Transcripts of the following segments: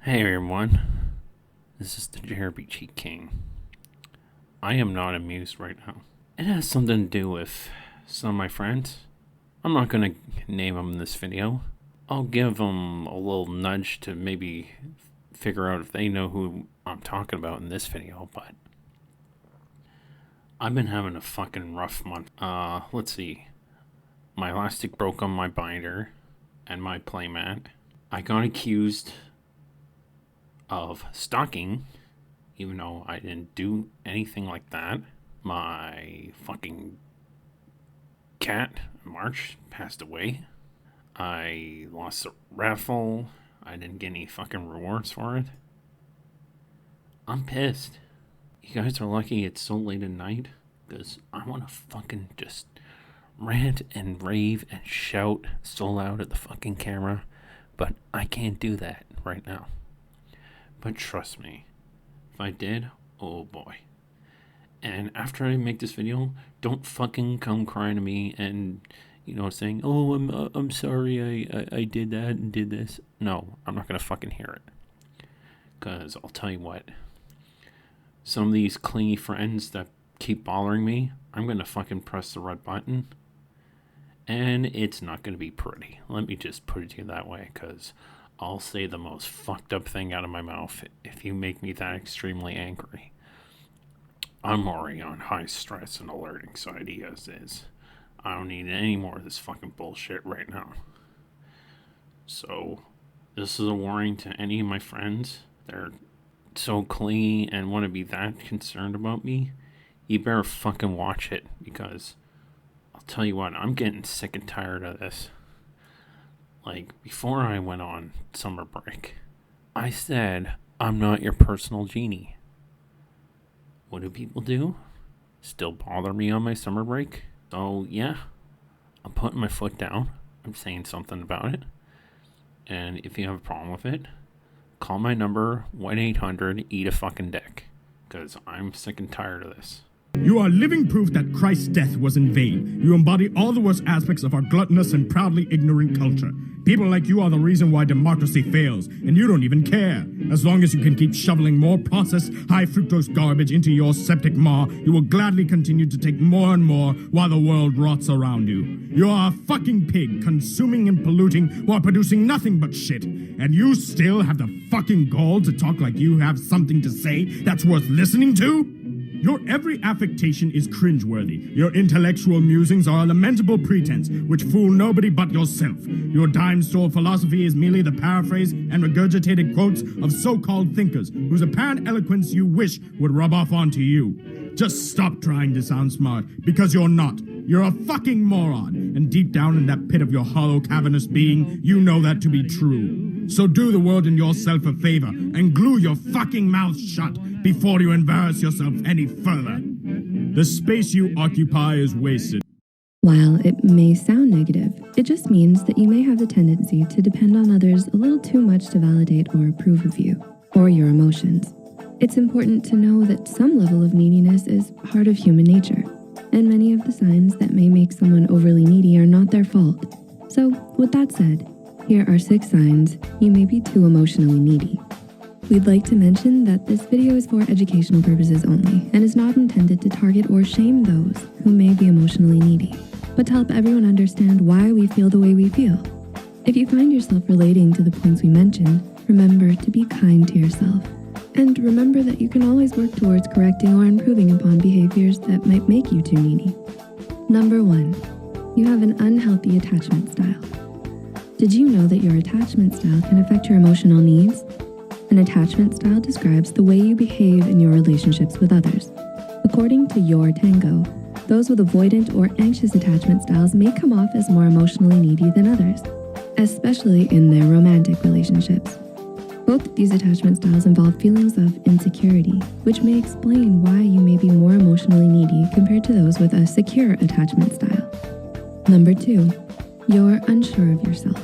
Hey everyone, this is the Jeremy Cheat King. I am not amused right now. It has something to do with some of my friends. I'm not going to name them in this video. I'll give them a little nudge to maybe figure out if they know who I'm talking about in this video, but I've been having a fucking rough month. Let's see. My elastic broke on my binder and my playmat. I got accused of stalking, even though I didn't do anything like that. My fucking cat, March, passed away. I lost a raffle. I didn't get any fucking rewards for it. I'm pissed. You guys are lucky it's so late at night, because I want to fucking just rant and rave and shout so loud at the fucking camera, but I can't do that right now. But trust me, if I did, oh boy. And after I make this video, don't fucking come crying to me and, saying, oh, I'm sorry, I did that and did this. No, I'm not going to fucking hear it. Because I'll tell you what, some of these clingy friends that keep bothering me, I'm going to fucking press the red button. And it's not going to be pretty. Let me just put it to you that way, because I'll say the most fucked up thing out of my mouth if you make me that extremely angry. I'm already on high stress and alert anxiety as is. I don't need any more of this fucking bullshit right now. So, this is a warning to any of my friends that are so clingy and want to be that concerned about me. You better fucking watch it, because I'll tell you what, I'm getting sick and tired of this. Like, before I went on summer break, I said, I'm not your personal genie. What do people do? Still bother me on my summer break? So, yeah, I'm putting my foot down. I'm saying something about it. And if you have a problem with it, call my number, 1-800-EAT-A-FUCKING-DICK. Because I'm sick and tired of this. You are living proof that Christ's death was in vain. You embody all the worst aspects of our gluttonous and proudly ignorant culture. People like you are the reason why democracy fails, and you don't even care. As long as you can keep shoveling more processed, high-fructose garbage into your septic maw, you will gladly continue to take more and more while the world rots around you. You are a fucking pig, consuming and polluting while producing nothing but shit. And you still have the fucking gall to talk like you have something to say that's worth listening to? Your every affectation is cringeworthy. Your intellectual musings are a lamentable pretense, which fool nobody but yourself. Your dime-store philosophy is merely the paraphrase and regurgitated quotes of so-called thinkers, whose apparent eloquence you wish would rub off onto you. Just stop trying to sound smart, because you're not. You're a fucking moron, and deep down in that pit of your hollow, cavernous being, you know that to be true. So do the world and yourself a favor, and glue your fucking mouth shut before you embarrass yourself any further. The space you occupy is wasted. While it may sound negative, it just means that you may have the tendency to depend on others a little too much to validate or approve of you, or your emotions. It's important to know that some level of neediness is part of human nature, and many of the signs that may make someone overly needy are not their fault. So, with that said, here are 6 signs you may be too emotionally needy. We'd like to mention that this video is for educational purposes only and is not intended to target or shame those who may be emotionally needy, but to help everyone understand why we feel the way we feel. If you find yourself relating to the points we mentioned, remember to be kind to yourself. And remember that you can always work towards correcting or improving upon behaviors that might make you too needy. Number 1, you have an unhealthy attachment style. Did you know that your attachment style can affect your emotional needs? An attachment style describes the way you behave in your relationships with others. According to Your Tango, those with avoidant or anxious attachment styles may come off as more emotionally needy than others, especially in their romantic relationships. Both of these attachment styles involve feelings of insecurity, which may explain why you may be more emotionally needy compared to those with a secure attachment style. Number 2, you're unsure of yourself.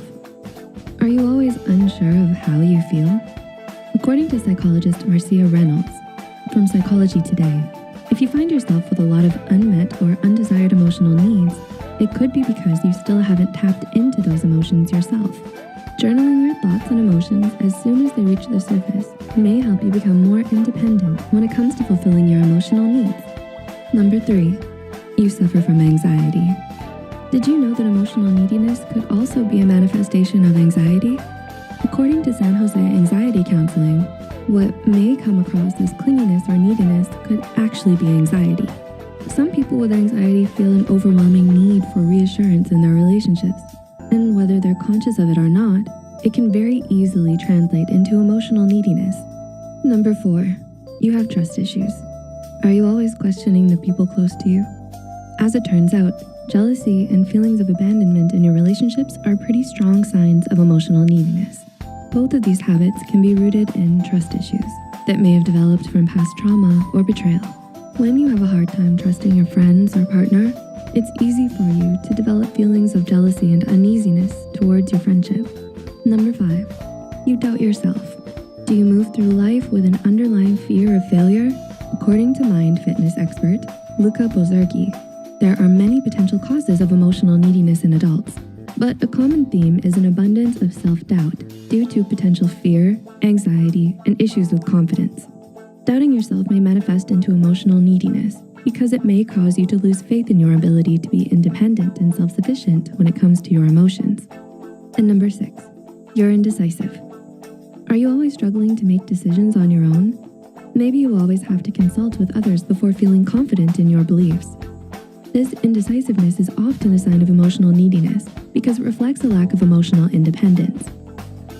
Are you always unsure of how you feel? According to psychologist Marcia Reynolds from Psychology Today, if you find yourself with a lot of unmet or undesired emotional needs, it could be because you still haven't tapped into those emotions yourself. Journaling your thoughts and emotions as soon as they reach the surface may help you become more independent when it comes to fulfilling your emotional needs. Number 3, you suffer from anxiety. Did you know that emotional neediness could also be a manifestation of anxiety? According to San Jose Anxiety Counseling, what may come across as clinginess or neediness could actually be anxiety. Some people with anxiety feel an overwhelming need for reassurance in their relationships, and whether they're conscious of it or not, it can very easily translate into emotional neediness. Number 4, you have trust issues. Are you always questioning the people close to you? As it turns out, jealousy and feelings of abandonment in your relationships are pretty strong signs of emotional neediness. Both of these habits can be rooted in trust issues that may have developed from past trauma or betrayal. When you have a hard time trusting your friends or partner, it's easy for you to develop feelings of jealousy and uneasiness towards your friendship. Number 5, you doubt yourself. Do you move through life with an underlying fear of failure? According to mind fitness expert Luca Bozergi, there are many potential causes of emotional neediness in adults, but a common theme is an abundance of self-doubt due to potential fear, anxiety, and issues with confidence. Doubting yourself may manifest into emotional neediness because it may cause you to lose faith in your ability to be independent and self-sufficient when it comes to your emotions. And number 6, you're indecisive. Are you always struggling to make decisions on your own? Maybe you always have to consult with others before feeling confident in your beliefs. This indecisiveness is often a sign of emotional neediness because it reflects a lack of emotional independence.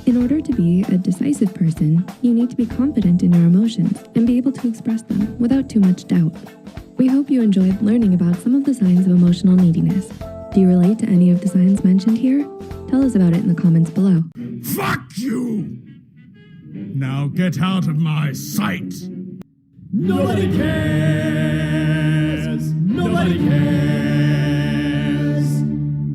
In order to be a decisive person, you need to be confident in your emotions and be able to express them without too much doubt. We hope you enjoyed learning about some of the signs of emotional neediness. Do you relate to any of the signs mentioned here? Tell us about it in the comments below. Fuck you! Now get out of my sight! Nobody cares! Nobody cares!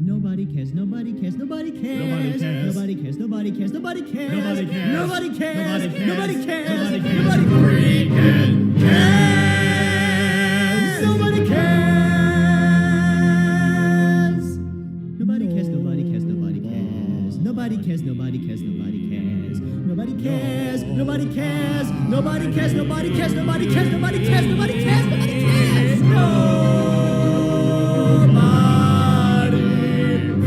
Nobody cares, nobody cares, nobody cares! Nobody cares, nobody cares, nobody cares! Nobody cares! Nobody cares! Nobody cares! Nobody cares! Nobody freaking cares! Nobody cares! Nobody cares, nobody cares, nobody cares! Nobody cares, nobody cares, nobody cares! Nobody cares, nobody cares, nobody cares, nobody cares, nobody cares, nobody cares, nobody cares, nobody cares! Nobody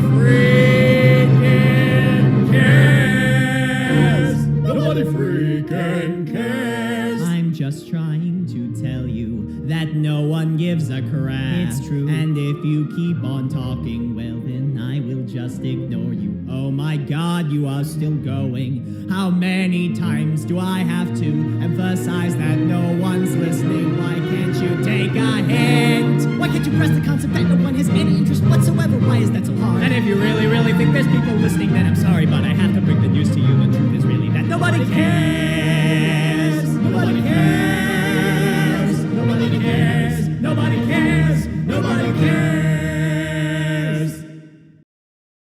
freaking cares! Nobody freaking cares! I'm just trying to tell you that no one gives a crap. It's true. And if you keep on talking, well then I will just ignore you. Oh my God, you are still going. How many times do I have to emphasize that no one's listening? Why can't you take a hint? Why can't you press the concept that no one has any interest whatsoever? Why is that so hard? And if you really, really think there's people listening, then I'm sorry, but I